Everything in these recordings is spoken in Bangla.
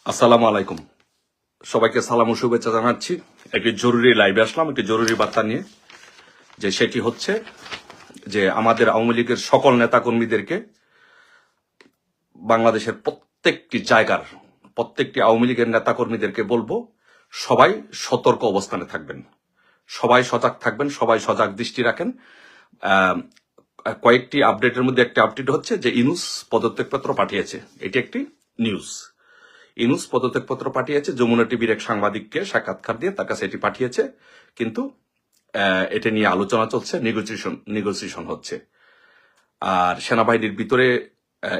আসসালামু আলাইকুম। সবাইকে সালাম ও শুভেচ্ছা জানাচ্ছি। একটি জরুরি লাইভে আসলাম, একটি জরুরি বার্তা নিয়ে, যে সেটি হচ্ছে যে আমাদের আওয়ামী লীগের সকল নেতাকর্মীদেরকে বাংলাদেশের প্রত্যেকটি জায়গার প্রত্যেকটি আওয়ামী লীগের নেতাকর্মীদেরকে বলবো, সবাই সতর্ক অবস্থানে থাকবেন, সবাই সজাগ থাকবেন, সবাই সজাগ দৃষ্টি রাখেন। কয়েকটি আপডেটের মধ্যে একটি আপডেট হচ্ছে যে ইউনূস পদত্যাগপত্র পাঠিয়েছে। এটি একটি নিউজ। ইউনূস পদত্যাগপত্র পাঠিয়েছে, যমুনা টিভির এক সাংবাদিককে সাক্ষাৎকার দিয়ে তার কাছে এটি পাঠিয়েছে, কিন্তু এটা নিয়ে আলোচনা চলছে, নেগোসিয়েশন হচ্ছে। আর সেনাবাহিনীর ভিতরে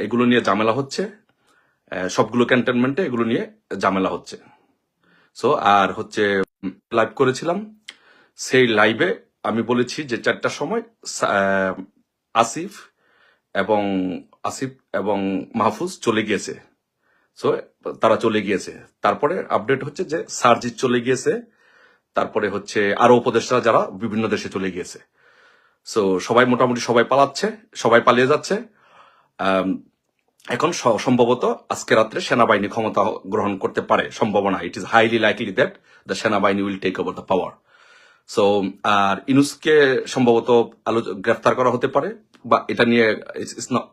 এগুলো নিয়ে ঝামেলা হচ্ছে, সবগুলো ক্যান্টনমেন্টে এগুলো নিয়ে ঝামেলা হচ্ছে। সো আর হচ্ছে লাইভ করেছিলাম, সেই লাইভে আমি বলেছি যে 4টার সময় আসিফ এবং মাহফুজ চলে গিয়েছে। সো তারা চলে গিয়েছে। তারপরে আপডেট হচ্ছে যে সার্জিৎ চলে গিয়েছে, তারপরে হচ্ছে আরো উপদেষ্টা যারা বিভিন্ন দেশে চলে গিয়েছে। সো সবাই মোটামুটি সবাই পালাচ্ছে, সবাই পালিয়ে যাচ্ছে। এখন সম্ভবত আজকে রাত্রে সেনাবাহিনী ক্ষমতা গ্রহণ করতে পারে, সম্ভাবনা। It is highly likely that the সেনাবাহিনী will take over the power. So আর ইউনূসকে সম্ভবত গ্রেফতার করা হতে পারে, বা এটা নিয়ে it's not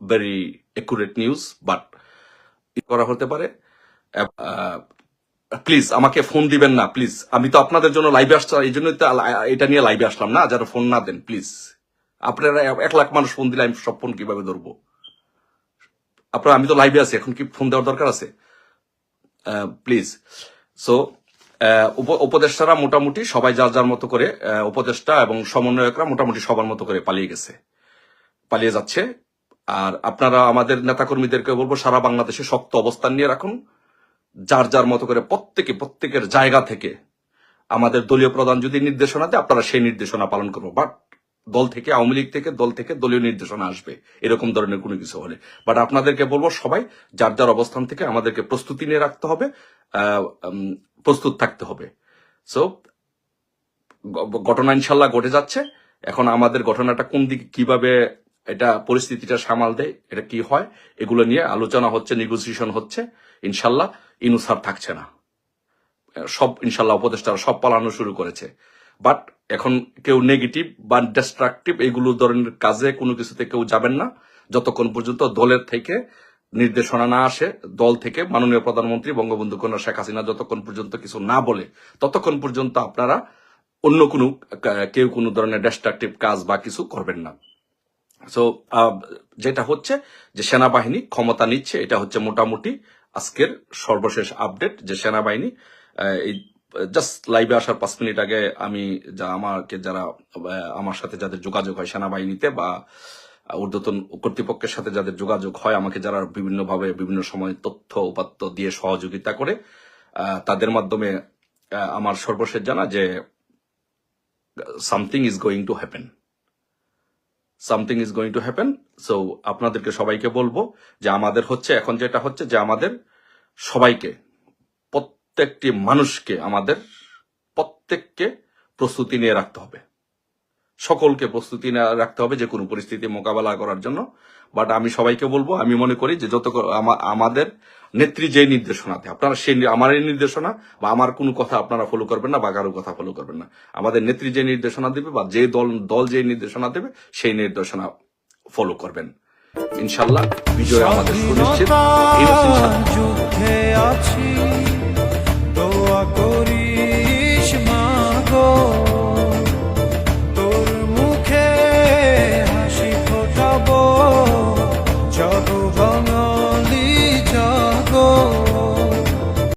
very accurate news, but করা হতে পারে। প্লিজ আমাকে ফোন দিবেন না, প্লিজ। আমি তো আপনাদের জন্য লাইভে আসছি, এই জন্যই তো এটা নিয়ে লাইভে আসলাম না। যারা ফোন না দেন, প্লিজ। আপনারা 1 লাখ মানুষ ফোন দিলে আমি সব ফোন কিভাবে ধরবো? আপনারা, আমি তো লাইভে আছি, এখন কি ফোন দেওয়ার দরকার আছে? প্লিজ। সো উপদেষ্টারা মোটামুটি সবাই যার যার মতো করে, উপদেষ্টা এবং সমন্বয়করা মোটামুটি সবার মতো করে পালিয়ে যাচ্ছে। আর আপনারা আমাদের নেতাকর্মীদেরকে বলবো, সারা বাংলাদেশে শক্ত অবস্থান নিয়ে রাখুন, যার যার মতো করে প্রত্যেকের জায়গা থেকে। আমাদের দলীয় প্রধান যদি নির্দেশনা দেয়, আপনারা সেই নির্দেশনা পালন করবো। বাট দল থেকে, আওয়ামী লীগ থেকে, দল থেকে দলীয় নির্দেশনা আসবে এরকম ধরনের কোনো কিছু হলে। বাট আপনাদেরকে বলবো, সবাই যার যার অবস্থান থেকে আমাদেরকে প্রস্তুতি নিয়ে রাখতে হবে, প্রস্তুত থাকতে হবে। সো ঘটনা ইনশাল্লাহ ঘটে যাচ্ছে। এখন আমাদের ঘটনাটা কোন দিকে, কিভাবে এটা পরিস্থিতিটা সামাল দেয়, এটা কি হয়, এগুলো নিয়ে আলোচনা হচ্ছে, নেগোসিয়েশন হচ্ছে। ইনশাল্লাহ ইউনূস আর থাকছে না, সব ইনশাল্লাহ উপদেষ্টারা সব পালানো শুরু করেছে। বাট এখন কেউ নেগেটিভ বা ডিস্ট্রাকটিভ এগুলো ধরনের কাজে কোনো কিছুতে কেউ যাবেন না, যতক্ষণ পর্যন্ত দলের থেকে নির্দেশনা না আসে, দল থেকে মাননীয় প্রধানমন্ত্রী বঙ্গবন্ধু কন্যা শেখ হাসিনা যতক্ষণ পর্যন্ত কিছু না বলে, ততক্ষণ পর্যন্ত আপনারা অন্য কেউ কোনো ধরনের ডিস্ট্রাকটিভ কাজ বা কিছু করবেন না। সো যেটা হচ্ছে যে সেনাবাহিনী ক্ষমতা নিচ্ছে, এটা হচ্ছে মোটামুটি আজকের সর্বশেষ আপডেট, যে সেনাবাহিনী এই জাস্ট লাইভে আসার 5 মিনিট আগে আমি যারা আমার সাথে যাদের যোগাযোগ হয় সেনাবাহিনীতে বা ঊর্ধ্বতন কর্তৃপক্ষের সাথে যাদের যোগাযোগ হয়, আমাকে যারা বিভিন্নভাবে বিভিন্ন সময় তথ্য উপাত্ত দিয়ে সহযোগিতা করে, তাদের মাধ্যমে আমার সর্বশেষ জানা যে something is going to happen. So আপনাদেরকে সবাইকে বলবো যে আমাদের হচ্ছে এখন যেটা হচ্ছে যে আমাদের সবাইকে, প্রত্যেকটি মানুষকে, আমাদের প্রত্যেককে প্রস্তুতি নিয়ে রাখতে হবে, সকলকে প্রস্তুতি নিয়ে রাখতে হবে যে কোনো পরিস্থিতি মোকাবেলা করার জন্য। বাট আমি সবাইকে বলবো, আমি মনে করি যে আমাদের নেত্রী যে নির্দেশনা দেয়, আপনারা সেই আমার এই নির্দেশনা বা আমার কোনো কথা আপনারা ফলো করবেন না, বা কারো কথা ফলো করবেন না। আমাদের নেত্রী যে নির্দেশনা দেবে বা যে দল যে নির্দেশনা দেবে, সেই নির্দেশনা ফলো করবেন। ইনশাল্লাহ বিজয় আমাদের সুনিশ্চিত।